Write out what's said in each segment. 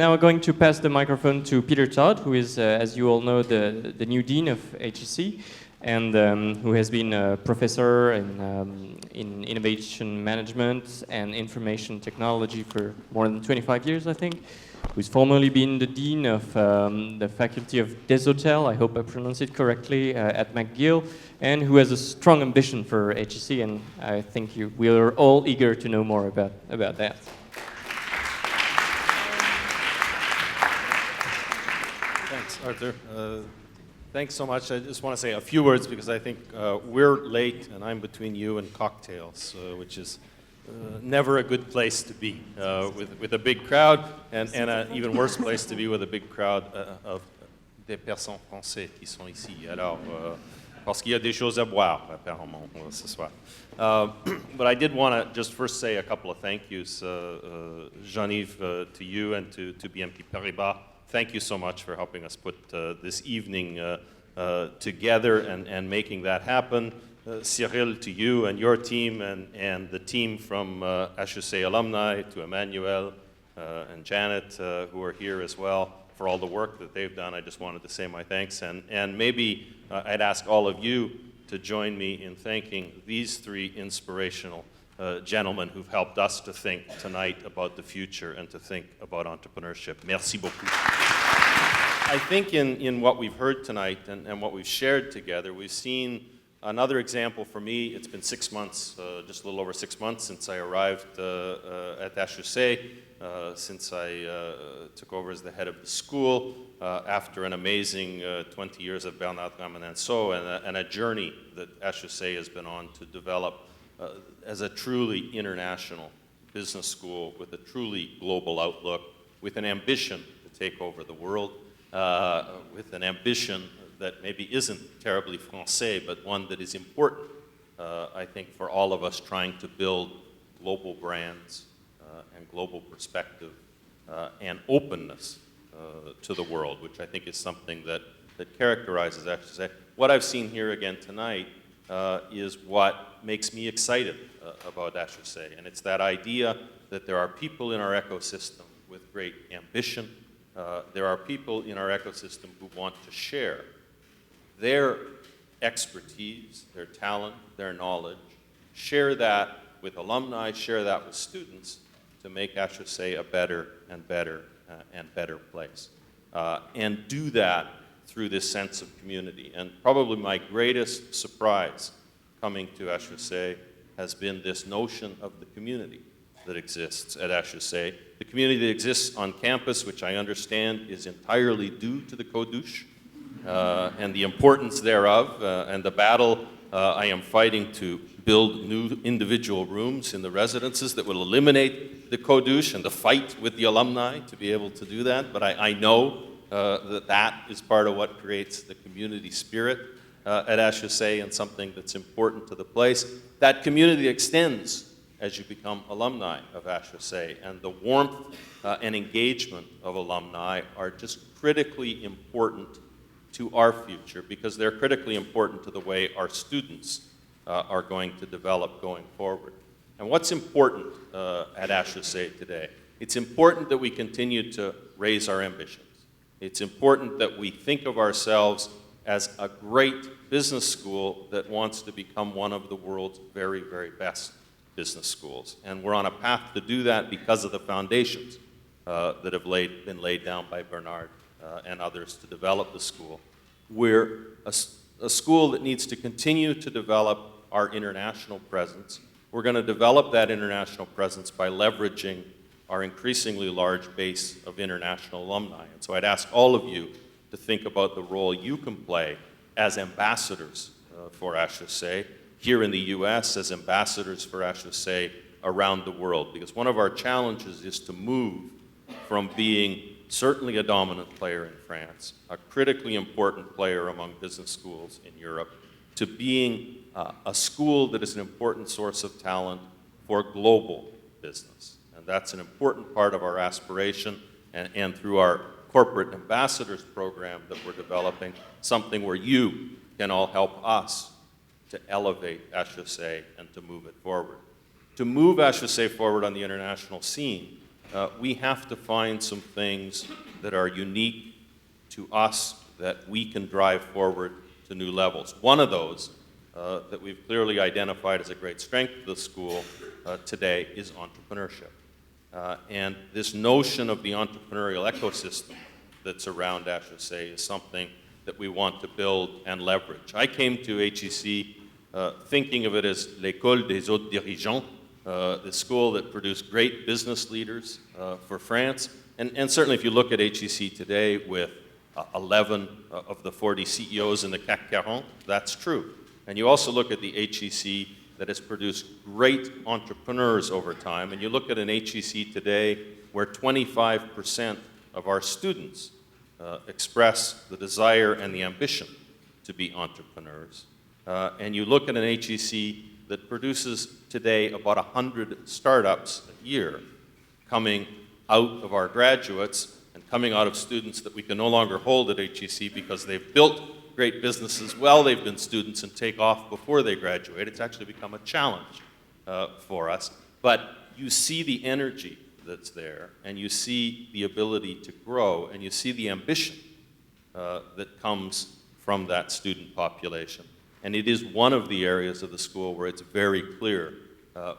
now going to pass the microphone to Peter Todd, who is, as you all know, the new dean of HEC, and who has been a professor in innovation management and information technology for more than 25 years, I think. Who's formerly been the dean of the faculty of Deshotel, I hope I pronounce it correctly, at McGill, and who has a strong ambition for HEC, and I think we are all eager to know more about that. Thanks, Arthur. Thanks so much. I just want to say a few words because I think we're late and I'm between you and cocktails, which is never a good place to be with a big crowd, and an even worse place to be with a big crowd of des personnes français qui sont ici. Alors, parce qu'il y a des choses à boire apparemment ce soir. But I did want to just first say a couple of thank yous, Jean-Yves, to you and to BNP Paribas. Thank you so much for helping us put this evening together and making that happen. Cyril, to you and your team and the team from HEC Alumni, to Emmanuel and Janet, who are here as well, for all the work that they've done. I just wanted to say my thanks. And maybe I'd ask all of you to join me in thanking these three inspirational gentlemen who've helped us to think tonight about the future and to think about entrepreneurship. Merci beaucoup. I think in what we've heard tonight and what we've shared together, we've seen another example for me. It's been 6 months, just a little over 6 months since I arrived at HEC, since I took over as the head of the school, after an amazing 20 years of Bernard Ramanenso and a journey that HEC has been on to develop as a truly international business school with a truly global outlook, with an ambition to take over the world, with an ambition that maybe isn't terribly français, but one that is important, I think, for all of us trying to build global brands and global perspective and openness to the world, which I think is something that characterizes HEC. What I've seen here again tonight is what makes me excited about HEC, and it's that idea that there are people in our ecosystem with great ambition. There are people in our ecosystem who want to share their expertise, their talent, their knowledge, share that with alumni, share that with students to make HEC a better and better and better place. And do that through this sense of community. And probably my greatest surprise coming to HEC has been this notion of the community that exists at HEC. The community that exists on campus, which I understand is entirely due to the co-douche, and the importance thereof, and the battle I am fighting to build new individual rooms in the residences that will eliminate the co-douche, and the fight with the alumni to be able to do that. But I know that is part of what creates the community spirit at HEC, and something that's important to the place. That community extends as you become alumni of HEC, and the warmth and engagement of alumni are just critically important to our future, because they're critically important to the way our students are going to develop going forward. And what's important at HEC today? It's important that we continue to raise our ambitions. It's important that we think of ourselves as a great business school that wants to become one of the world's very, very best business schools. And we're on a path to do that because of the foundations that have been laid down by Bernard and others to develop the school. We're a school that needs to continue to develop our international presence. We're going to develop that international presence by leveraging our increasingly large base of international alumni. And so I'd ask all of you to think about the role you can play as ambassadors for HEC, here in the US, as ambassadors for HEC around the world. Because one of our challenges is to move from being certainly a dominant player in France, a critically important player among business schools in Europe, to being a school that is an important source of talent for global business. And that's an important part of our aspiration, and through our corporate ambassadors program that we're developing, something where you can all help us to elevate HEC and to move it forward. To move HEC forward on the international scene, we have to find some things that are unique to us that we can drive forward to new levels. One of those that we've clearly identified as a great strength of the school today is entrepreneurship. And this notion of the entrepreneurial ecosystem that's around HEC is something that we want to build and leverage. I came to HEC thinking of it as l'école des hautes dirigeants, the school that produced great business leaders for France. And certainly if you look at HEC today with 11 of the 40 CEOs in the CAC 40, that's true. And you also look at the HEC that has produced great entrepreneurs over time, and you look at an HEC today where 25% of our students express the desire and the ambition to be entrepreneurs. And you look at an HEC that produces today about 100 startups a year coming out of our graduates and coming out of students that we can no longer hold at HEC because they've built great businesses while they've been students and take off before they graduate. It's actually become a challenge for us. But you see the energy that's there, and you see the ability to grow, and you see the ambition that comes from that student population. And it is one of the areas of the school where it's very clear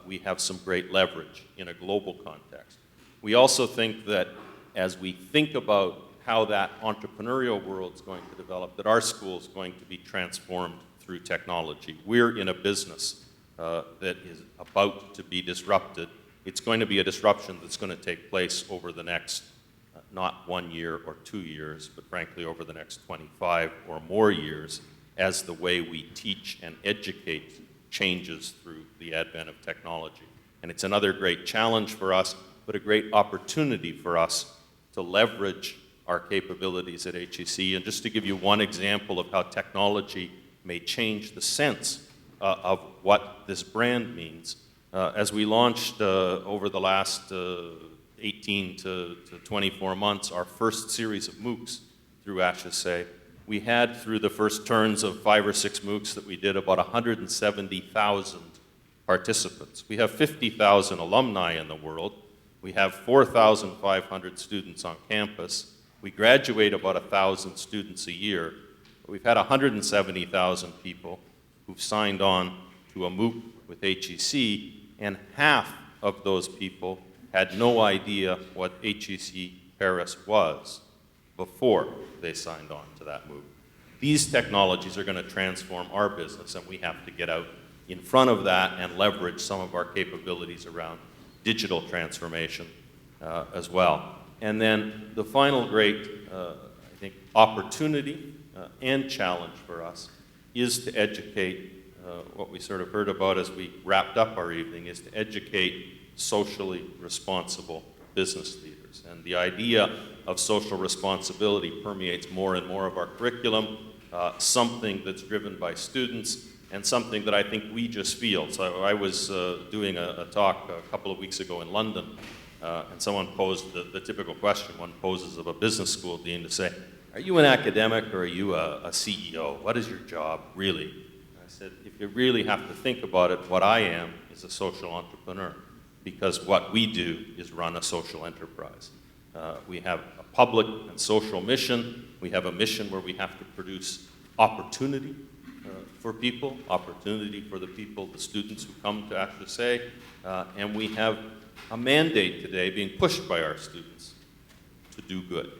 we have some great leverage in a global context. We also think that as we think about how that entrepreneurial world is going to develop, that our school is going to be transformed through technology. We're in a business that is about to be disrupted. It's going to be a disruption that's going to take place over the next, not 1 year or 2 years, but frankly over the next 25 or more years, as the way we teach and educate changes through the advent of technology. And it's another great challenge for us, but a great opportunity for us to leverage our capabilities at HEC. And just to give you one example of how technology may change the sense of what this brand means, as we launched over the last 18 to 24 months our first series of MOOCs through HEC, we had, through the first turns of 5 or 6 MOOCs that we did, about 170,000 participants. We have 50,000 alumni in the world. We have 4,500 students on campus. We graduate about 1,000 students a year. But we've had 170,000 people who've signed on to a MOOC with HEC, and half of those people had no idea what HEC Paris was before they signed on to that MOOC. These technologies are going to transform our business, and we have to get out in front of that and leverage some of our capabilities around digital transformation as well. And then the final great, I think, opportunity and challenge for us is to educate, what we sort of heard about as we wrapped up our evening, is to educate socially responsible business leaders. And the idea of social responsibility permeates more and more of our curriculum, something that's driven by students, and something that I think we just feel. So I was doing a talk a couple of weeks ago in London, and someone posed the typical question one poses of a business school dean to say, are you an academic or are you a CEO? What is your job, really? And I said, if you really have to think about it, what I am is a social entrepreneur, because what we do is run a social enterprise. We have a public and social mission. We have a mission where we have to produce opportunity for people, opportunity for the people, the students who come to HEC, and we have a mandate today being pushed by our students to do good.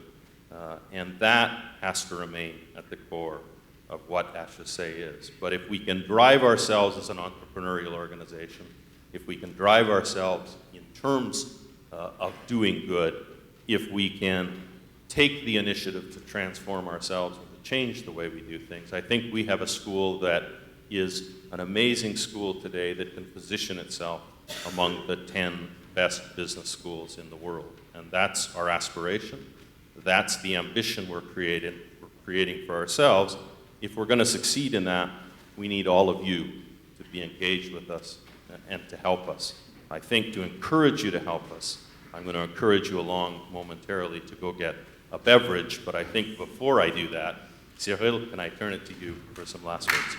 And that has to remain at the core of what HEC is. But if we can drive ourselves as an entrepreneurial organization, if we can drive ourselves in terms of doing good, if we can take the initiative to transform ourselves and to change the way we do things, I think we have a school that is an amazing school today that can position itself among the 10 best business schools in the world. And that's our aspiration. That's the ambition we're creating for ourselves. If we're going to succeed in that, we need all of you to be engaged with us and to help us. I think to encourage you to help us, I'm going to encourage you along momentarily to go get a beverage, but I think before I do that, Cyril, can I turn it to you for some last words?